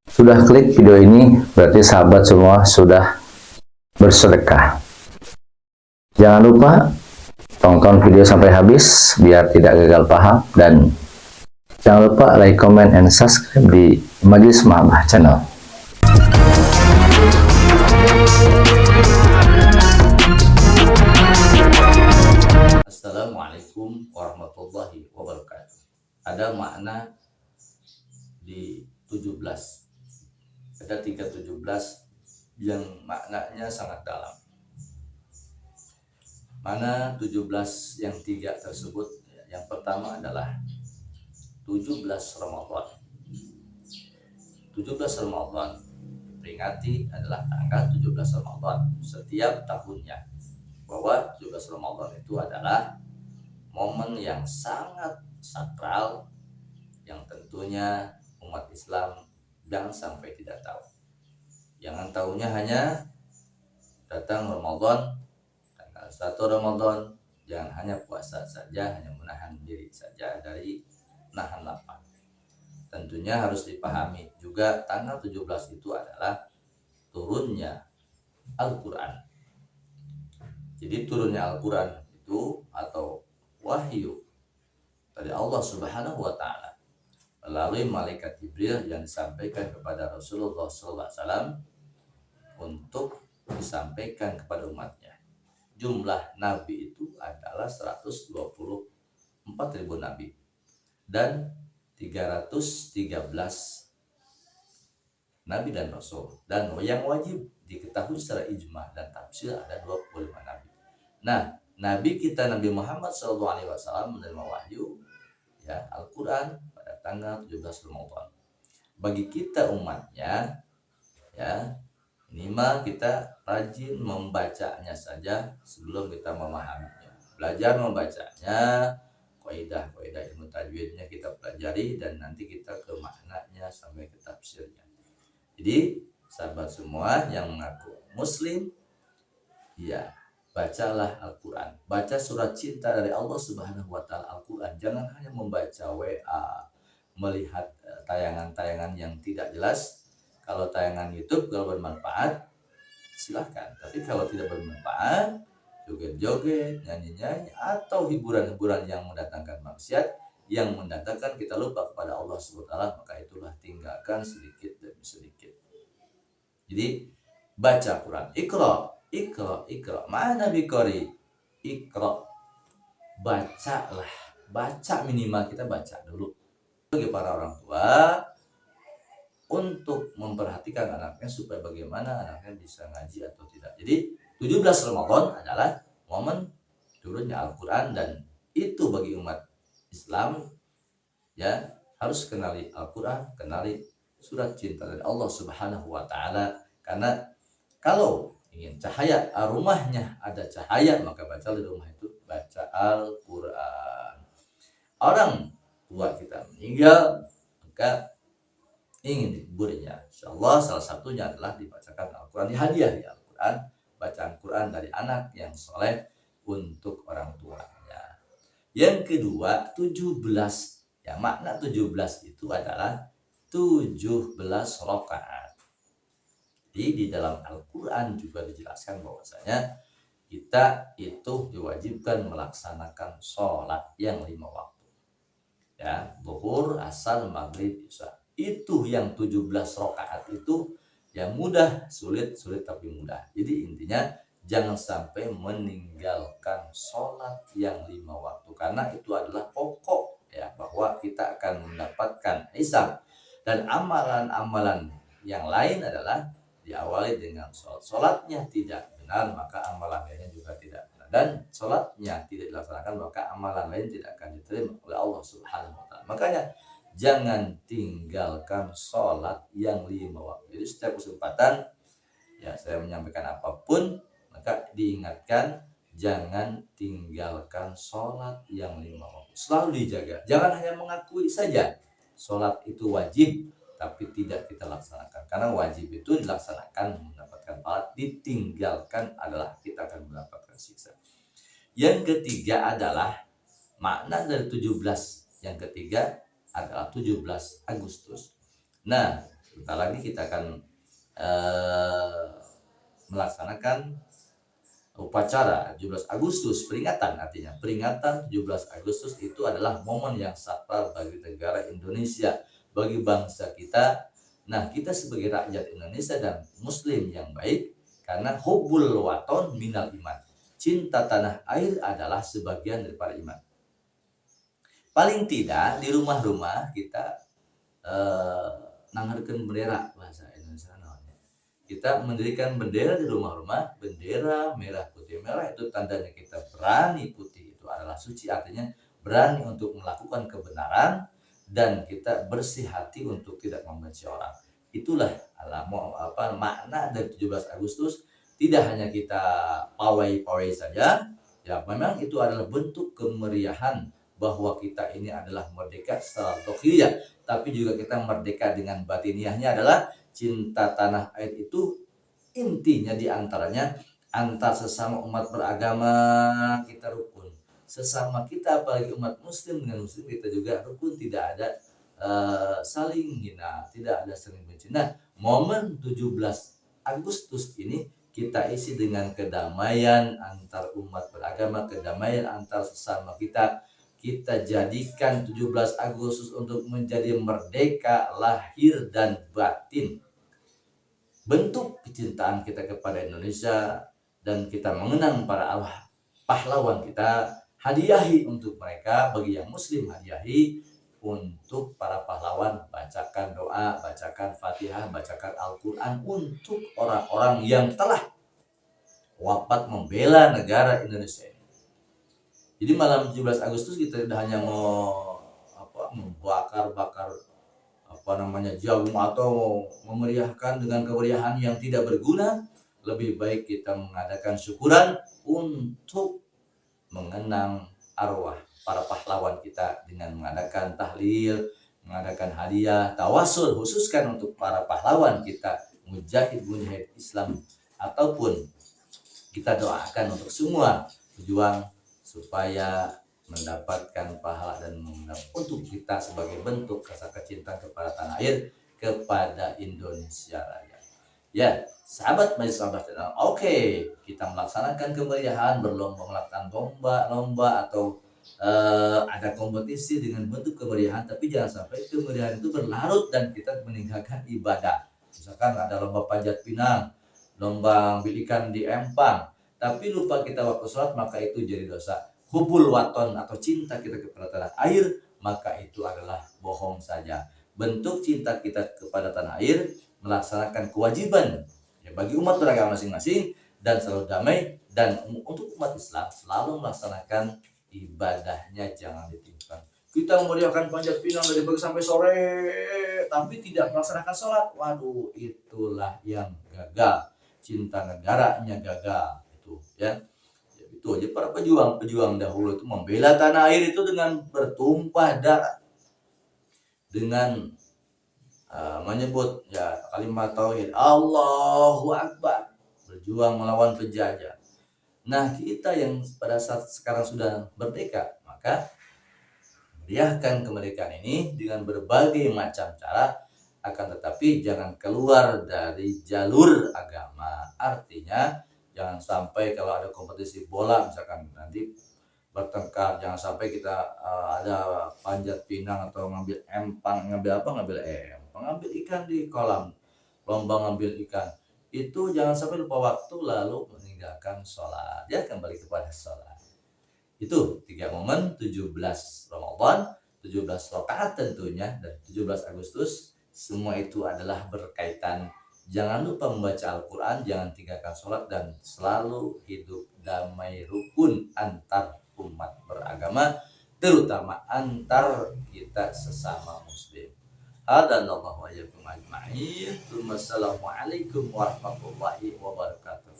Sudah klik video ini, berarti sahabat semua sudah bersedekah. Jangan lupa tonton video sampai habis biar tidak gagal paham, dan jangan lupa like, comment, and subscribe di Majelis Mahabbah channel. Assalamualaikum warahmatullahi wabarakatuh. Ada makna di 17. Ada 317 yang maknanya sangat dalam. Mana 17 yang 3 tersebut? Yang pertama adalah 17 Ramadan. 17 Ramadan diperingati adalah tanggal 17 Ramadan setiap tahunnya. Bahwa 17 Ramadan itu adalah momen yang sangat sakral yang tentunya umat Islam jangan sampai tidak tahu. Jangan tahunya hanya datang Ramadan, tanggal 1 Ramadan, jangan hanya puasa saja, hanya menahan diri saja dari nahan lapar. Tentunya harus dipahami juga tanggal 17 itu adalah turunnya Al-Quran. Jadi turunnya Al-Quran itu atau wahyu dari Allah Subhanahu wa Ta'ala melalui malaikat Jibril yang disampaikan kepada Rasulullah SAW untuk disampaikan kepada umatnya. Jumlah nabi itu adalah 124.000 nabi dan 313 nabi dan rasul, dan yang wajib diketahui secara ijma dan tafsir ada 25 nabi. Nah, nabi kita Nabi Muhammad SAW menerima wahyu ya Al-Quran pada tanggal 17 Ramadan. Bagi kita umatnya ya, minimal kita rajin membacanya saja sebelum kita memahaminya. Belajar membacanya, kaidah-kaidah ilmu tajwidnya kita pelajari, dan nanti kita ke maknanya sampai ke tafsirnya. Jadi sahabat semua yang mengaku muslim, ya bacalah Al-Quran, baca surat cinta dari Allah Subhanahu wa Ta'ala Al-Quran. Jangan hanya membaca WA, melihat tayangan-tayangan yang tidak jelas. Kalau tayangan YouTube kalau bermanfaat silahkan, tapi kalau tidak bermanfaat, joget-joget, nyanyi-nyanyi, atau hiburan-hiburan yang mendatangkan maksiat, yang mendatangkan kita lupa kepada Allah Subhanahu wa Ta'ala, maka itulah tinggalkan sedikit demi sedikit. Jadi baca Quran, Iqra, mana bikori, Iqra, bacalah, baca, minimal kita baca dulu. Bagi para orang tua untuk memperhatikan anaknya supaya bagaimana anaknya bisa ngaji atau tidak. Jadi 17 Ramadan adalah momen turunnya Al-Quran, dan itu bagi umat Islam ya harus kenali Al-Quran, kenali surat cinta dari Allah Subhanahu wa Ta'ala. Karena kalau ingin cahaya rumahnya ada cahaya, maka baca di rumah itu baca Al-Quran. Orang tua kita meninggal, maka ingin dikuburnya, insyaallah salah satunya adalah dibacakan Al-Quran, dihadiah di Al-Quran, bacaan Quran dari anak yang soleh untuk orang tuanya. Yang kedua 17, ya makna 17 itu adalah 17 rakaat. Jadi di dalam Al-Quran juga dijelaskan bahwasanya kita itu diwajibkan melaksanakan sholat yang 5 waktu. Ya, zuhur, asar, maghrib, isya. Itu yang 17 rakaat itu yang mudah, sulit tapi mudah. Jadi intinya jangan sampai meninggalkan sholat yang 5 waktu, karena itu adalah pokok ya, bahwa kita akan mendapatkan hisab. Dan amalan-amalan yang lain adalah diawali dengan sholat. Sholatnya tidak benar, maka amalan lainnya juga tidak benar. Dan sholatnya tidak dilaksanakan, maka amalan lain tidak akan diterima oleh Allah Subhanahu wa Ta'ala. Makanya jangan tinggalkan sholat yang 5 waktu. Jadi setiap kesempatan ya saya menyampaikan apapun, maka diingatkan jangan tinggalkan sholat yang 5 waktu. Selalu dijaga. Jangan hanya mengakui saja sholat itu wajib, tapi tidak kita laksanakan. Karena wajib itu dilaksanakan mendapatkan pahala, ditinggalkan adalah kita akan mendapatkan siksa. Yang ketiga adalah makna dari 17. Yang ketiga adalah 17 Agustus. Nah, Sebentar lagi kita akan melaksanakan upacara 17 Agustus, peringatan, artinya peringatan 17 Agustus itu adalah momen yang sakral bagi negara Indonesia, bagi bangsa kita. Nah, kita sebagai rakyat Indonesia dan muslim yang baik, karena hubbul waton minal iman, cinta tanah air adalah sebagian daripada iman. Paling tidak di rumah-rumah kita nangharkeun bendera, bahasa Indonesia namanya. Kita mendirikan bendera di rumah-rumah, bendera merah putih. Merah itu tandanya kita berani, putih itu adalah suci, artinya berani untuk melakukan kebenaran, dan kita bersih hati untuk tidak membenci orang. Itulah makna dari 17 Agustus. Tidak hanya kita pawai-pawai saja, ya memang itu adalah bentuk kemeriahan bahwa kita ini adalah merdeka secara dohiriyah, tapi juga kita merdeka dengan batiniahnya adalah cinta tanah air. Itu intinya diantaranya antar sesama umat beragama kita rukun, sesama kita apalagi umat muslim dengan muslim kita juga rukun, tidak ada saling hina, tidak ada saling benci. Nah, momen 17 Agustus ini kita isi dengan kedamaian antar umat beragama, kedamaian antar sesama kita. Kita jadikan 17 Agustus untuk menjadi merdeka lahir dan batin, bentuk kecintaan kita kepada Indonesia, dan kita mengenang para pahlawan kita. Hadiahi untuk mereka, bagi yang muslim hadiahi untuk para pahlawan, bacakan doa, bacakan Fatihah, bacakan Al-Quran untuk orang-orang yang telah wafat membela negara Indonesia. Jadi malam 17 Agustus kita tidak hanya mau membakar-bakar jagung atau memeriahkan dengan kemeriahan yang tidak berguna. Lebih baik kita mengadakan syukuran untuk mengenang arwah para pahlawan kita dengan mengadakan tahlil, mengadakan hadiah, tawasul khususkan untuk para pahlawan kita, mujahid Islam, ataupun kita doakan untuk semua pejuang supaya mendapatkan pahala dan untuk kita sebagai bentuk rasa kecintaan kepada tanah air, kepada Indonesia Raya. Ya, sahabat majelis sahabat, oke, kita melaksanakan kemeriahan, berlomba melakukan lomba atau ada kompetisi dengan bentuk kemeriahan, tapi jangan sampai kemeriahan itu berlarut dan kita meninggalkan ibadah. Misalkan ada lomba panjat pinang, lomba ambil ikan di empang, tapi lupa kita waktu sholat, maka itu jadi dosa. Hubul waton atau cinta kita kepada tanah air, maka itu adalah bohong saja. Bentuk cinta kita kepada tanah air, melaksanakan kewajiban ya bagi umat beragama masing-masing, dan selalu damai, dan untuk umat Islam selalu melaksanakan ibadahnya, jangan ditinggalkan. Kita memeriahkan panjat pinang dari pagi sampai sore, tapi tidak melaksanakan sholat. Waduh, itulah yang gagal. Cinta negaranya gagal. Itu ya. Itu aja para pejuang dahulu itu membela tanah air itu dengan bertumpah darah, dengan menyebut ya kalimat tauhid, Allahu Akbar, berjuang melawan penjajah. Nah, kita yang pada saat sekarang sudah merdeka, maka meriahkan kemerdekaan ini dengan berbagai macam cara, akan tetapi jangan keluar dari jalur agama. Artinya jangan sampai kalau ada kompetisi bola misalkan nanti bertengkar, jangan sampai kita ada panjat pinang atau ngambil empang, ngambil ikan di kolam, lomba ngambil ikan, itu jangan sampai lupa waktu lalu meninggalkan sholat. Ya, kembali kepada sholat. Itu 3 momen 17 Ramadan, 17 rakaat tentunya, dan 17 Agustus. Semua itu adalah berkaitan. Jangan lupa membaca Al-Quran, jangan tinggalkan sholat, dan selalu hidup damai rukun antar umat beragama, terutama antar kita sesama muslim. Hadanallahu wa iyyakum ajma'in. Wassalamualaikum warahmatullahi wabarakatuh.